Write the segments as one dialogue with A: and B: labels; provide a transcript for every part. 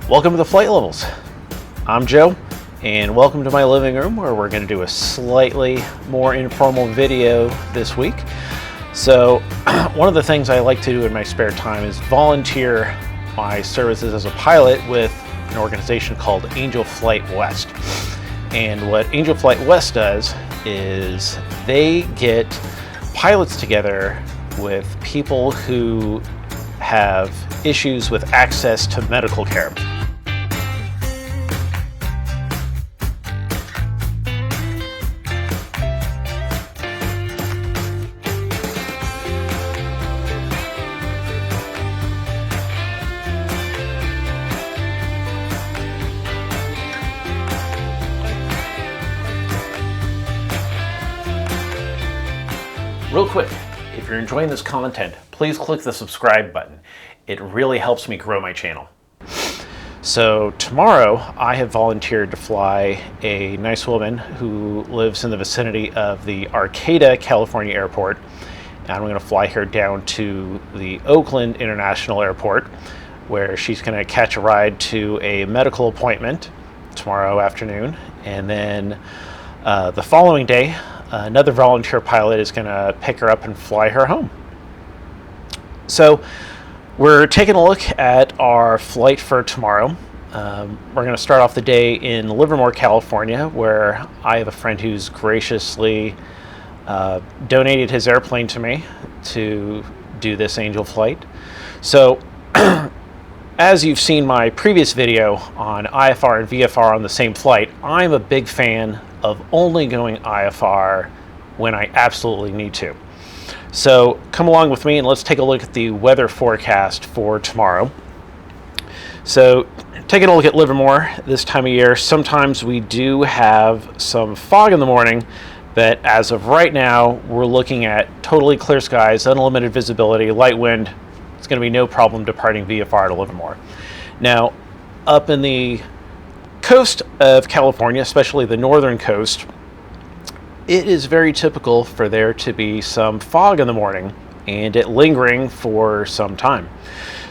A: Welcome to the Flight Levels. I'm Joe, and welcome to my living room where we're going to do a slightly more informal video this week. So one of the things I like to do in my spare time is volunteer my services as a pilot with an organization called Angel Flight West. And what Angel Flight West does is they get pilots together with people who have issues with access to medical care. Real quick, if you're enjoying this content, please click the subscribe button. It really helps me grow my channel. So tomorrow, I have volunteered to fly a nice woman who lives in the vicinity of the Arcata, California airport. And I'm going to fly her down to the Oakland International Airport, where she's going to catch a ride to a medical appointment tomorrow afternoon. And then the following day, another volunteer pilot is going to pick her up and fly her home. So we're taking a look at our flight for tomorrow. We're going to start off the day in Livermore, California, where I have a friend who's graciously donated his airplane to me to do this Angel flight. So as you've seen my previous video on IFR and VFR on the same flight, I'm a big fan of only going IFR when I absolutely need to. So come along with me and let's take a look at the weather forecast for tomorrow. So taking a look at Livermore this time of year, sometimes we do have some fog in the morning, but as of right now, we're looking at totally clear skies, unlimited visibility, light wind. It's going to be no problem departing VFR to Livermore. Now, up in the coast of California, especially the northern coast, it is very typical for there to be some fog in the morning and it lingering for some time.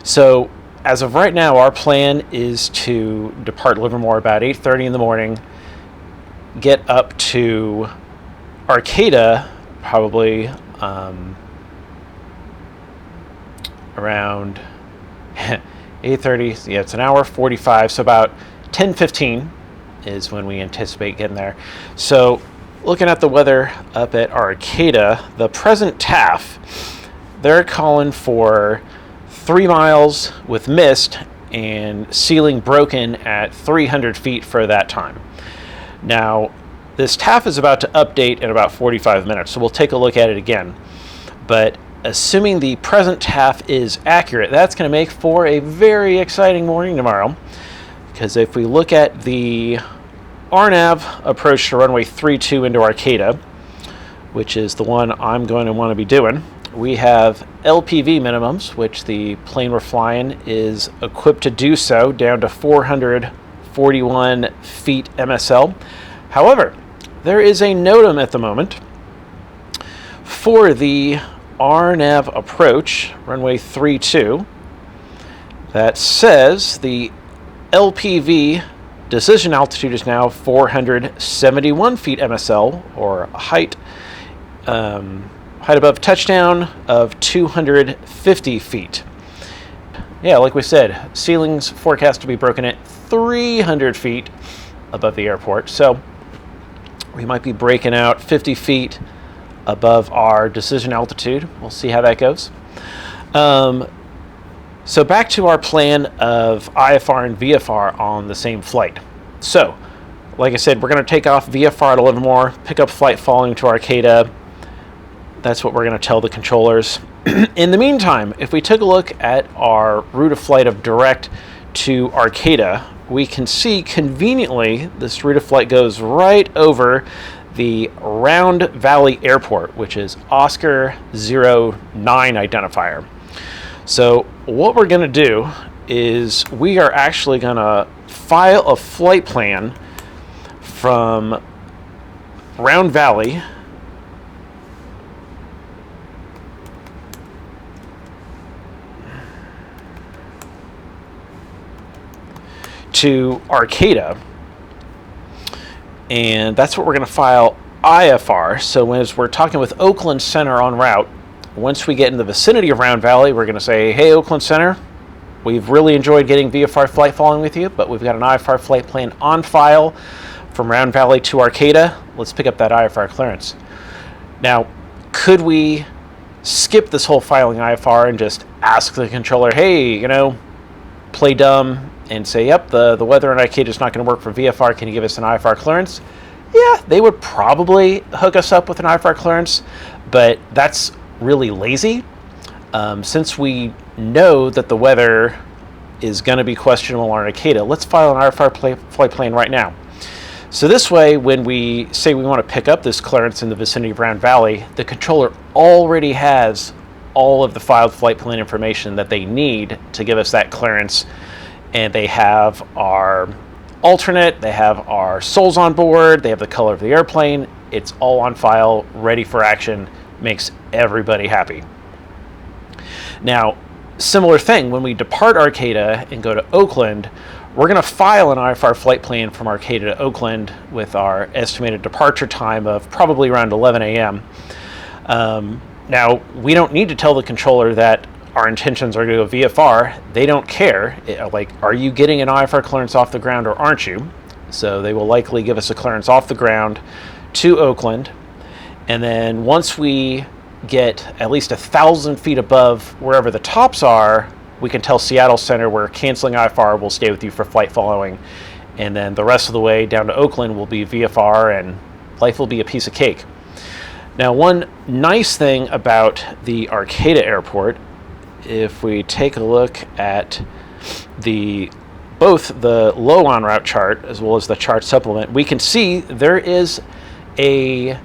A: So as of right now, our plan is to depart Livermore about 8:30 in the morning, get up to Arcata probably around 8:30. Yeah, it's an hour 45, so about 10:15 is when we anticipate getting there. So looking at the weather up at Arcata, the present TAF, they're calling for 3 miles with mist and ceiling broken at 300 feet for that time. Now, this TAF is about to update in about 45 minutes, so we'll take a look at it again. But assuming the present TAF is accurate, that's going to make for a very exciting morning tomorrow. Because if we look at the RNAV approach to runway 32 into Arcata, which is the one I'm going to want to be doing, we have LPV minimums, which the plane we're flying is equipped to do so, down to 441 feet MSL. However, there is a NOTAM at the moment for the RNAV approach, runway 32, that says the LPV decision altitude is now 471 feet MSL, or height above touchdown of 250 feet. Yeah, like we said, ceilings forecast to be broken at 300 feet above the airport. So we might be breaking out 50 feet above our decision altitude. We'll see how that goes. So back to our plan of IFR and VFR on the same flight. So, like I said, we're going to take off VFR to Livermore, pick up flight following to Arcata. That's what we're going to tell the controllers. In the meantime, if we took a look at our route of flight of direct to Arcata, we can see conveniently this route of flight goes right over the Round Valley Airport, which is Oscar 09 identifier. So what we're going to do is we are actually going to file a flight plan from Round Valley to Arcata, and that's what we're going to file IFR. So as we're talking with Oakland Center en route, once we get in the vicinity of Round Valley, we're going to say, hey, Oakland Center, we've really enjoyed getting VFR flight following with you, but we've got an IFR flight plan on file from Round Valley to Arcata. Let's pick up that IFR clearance. Now, could we skip this whole filing IFR and just ask the controller, hey, play dumb and say, yep, the weather in Arcata is not going to work for VFR. Can you give us an IFR clearance? Yeah, they would probably hook us up with an IFR clearance, but that's really lazy. Since we know that the weather is going to be questionable on Arcata, let's file an IFR flight plan right now. So this way, when we say we want to pick up this clearance in the vicinity of Round Valley, the controller already has all of the filed flight plan information that they need to give us that clearance. And they have our alternate, they have our souls on board, they have the color of the airplane. It's all on file, ready for action, makes everybody happy. Now, similar thing, when we depart Arcata and go to Oakland, we're going to file an IFR flight plan from Arcata to Oakland with our estimated departure time of probably around 11 a.m. Now, we don't need to tell the controller that our intentions are to go VFR. They don't care. Like, are you getting an IFR clearance off the ground or aren't you? So they will likely give us a clearance off the ground to Oakland. And then once we get at least 1,000 feet above wherever the tops are, we can tell Seattle Center we're canceling IFR, we'll stay with you for flight following. And then the rest of the way down to Oakland will be VFR and life will be a piece of cake. Now, one nice thing about the Arcata Airport, if we take a look at both the low en route chart as well as the chart supplement, we can see there is a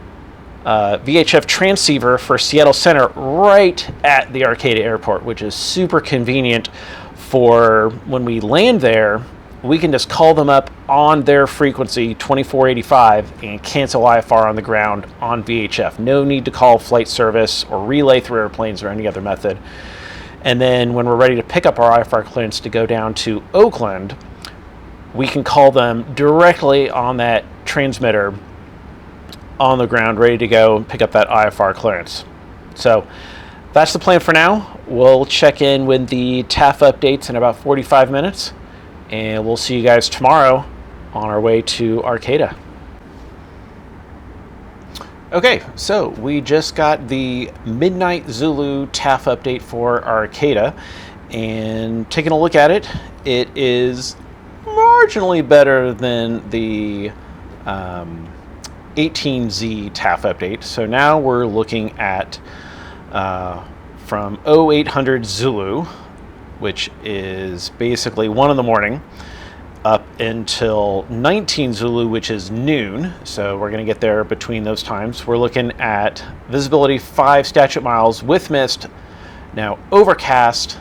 A: VHF transceiver for Seattle Center right at the Arcata Airport, which is super convenient for when we land there. We can just call them up on their frequency 2485 and cancel IFR on the ground on VHF. No need to call flight service or relay through airplanes or any other method. And then when we're ready to pick up our IFR clearance to go down to Oakland, we can call them directly on that transmitter on the ground, ready to go and pick up that IFR clearance. So that's the plan for now. We'll check in with the TAF updates in about 45 minutes, and we'll see you guys tomorrow on our way to Arcata. Okay, so we just got the Midnight Zulu TAF update for Arcata, and taking a look at it, it is marginally better than the 18Z TAF update. So now we're looking at from 0800 Zulu, which is basically 1 in the morning, up until 19 Zulu, which is noon. So we're going to get there between those times. We're looking at visibility 5 statute miles with mist. Now overcast,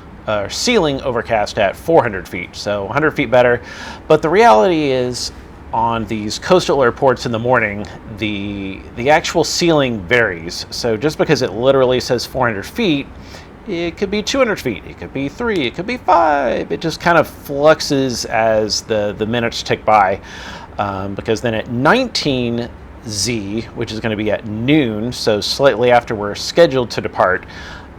A: ceiling overcast at 400 feet. So 100 feet better. But the reality is, on these coastal airports in the morning, the actual ceiling varies. So just because it literally says 400 feet, it could be 200 feet, it could be 3, it could be 5. It just kind of fluxes as the minutes tick by. Because then at 19Z, which is going to be at noon, so slightly after we're scheduled to depart,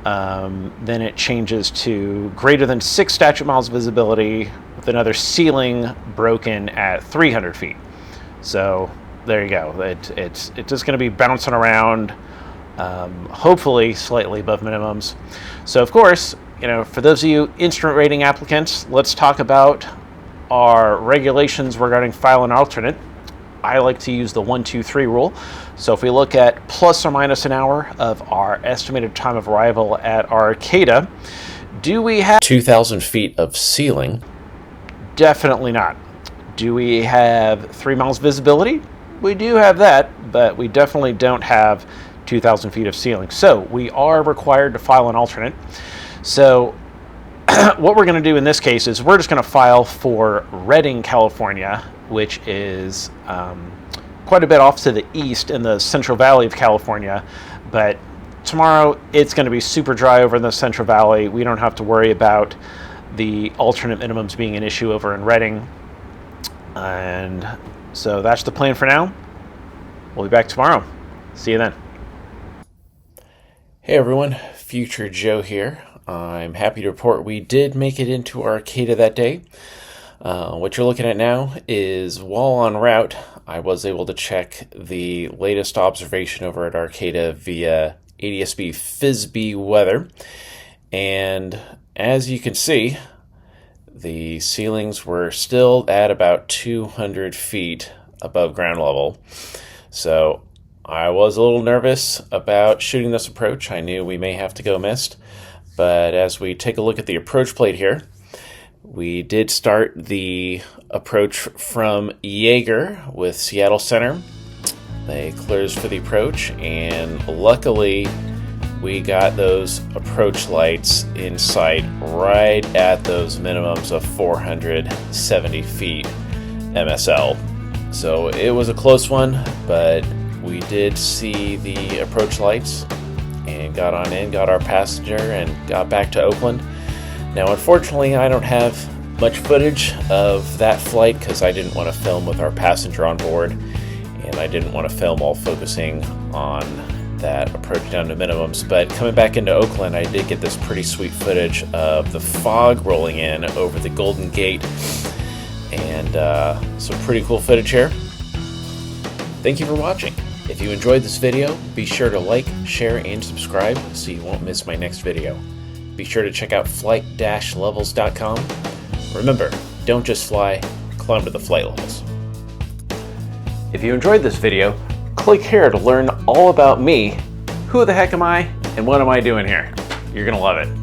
A: then it changes to greater than 6 statute miles visibility with another ceiling broken at 300 feet. So there you go. It's just going to be bouncing around, hopefully slightly above minimums. So of course, for those of you instrument rating applicants, let's talk about our regulations regarding file and alternate. I like to use the 1, 2, 3 rule. So if we look at plus or minus an hour of our estimated time of arrival at Arcata, do we have 2,000 feet of ceiling? Definitely not. Do we have 3 miles visibility? We do have that, but we definitely don't have 2,000 feet of ceiling. So we are required to file an alternate. So what we're going to do in this case is we're just going to file for Redding, California, which is quite a bit off to the east in the Central Valley of California. But tomorrow it's going to be super dry over in the Central Valley. We don't have to worry about the alternate minimums being an issue over in Redding. And so that's the plan for now. We'll be back tomorrow. See you then. Hey everyone, Future Joe here. I'm happy to report we did make it into Arcata that day. What you're looking at now is while en route, I was able to check the latest observation over at Arcata via ADSB FISB weather. And as you can see, the ceilings were still at about 200 feet above ground level. So I was a little nervous about shooting this approach. I knew we may have to go mist. But as we take a look at the approach plate here, we did start the approach from Jaeger with Seattle Center. They clears for the approach, and luckily we got those approach lights in sight right at those minimums of 470 feet MSL. So it was a close one, but we did see the approach lights and got on in, got our passenger, and got back to Oakland. Now, unfortunately, I don't have much footage of that flight because I didn't want to film with our passenger on board, and I didn't want to film while focusing on that approach down to minimums. But coming back into Oakland, I did get this pretty sweet footage of the fog rolling in over the Golden Gate, and some pretty cool footage here. Thank you for watching. If you enjoyed this video, be sure to like, share, and subscribe so you won't miss my next video. Be sure to check out flight-levels.com. Remember, don't just fly, climb to the flight levels. If you enjoyed this video, click here to learn all about me, who the heck am I, and what am I doing here. You're gonna love it.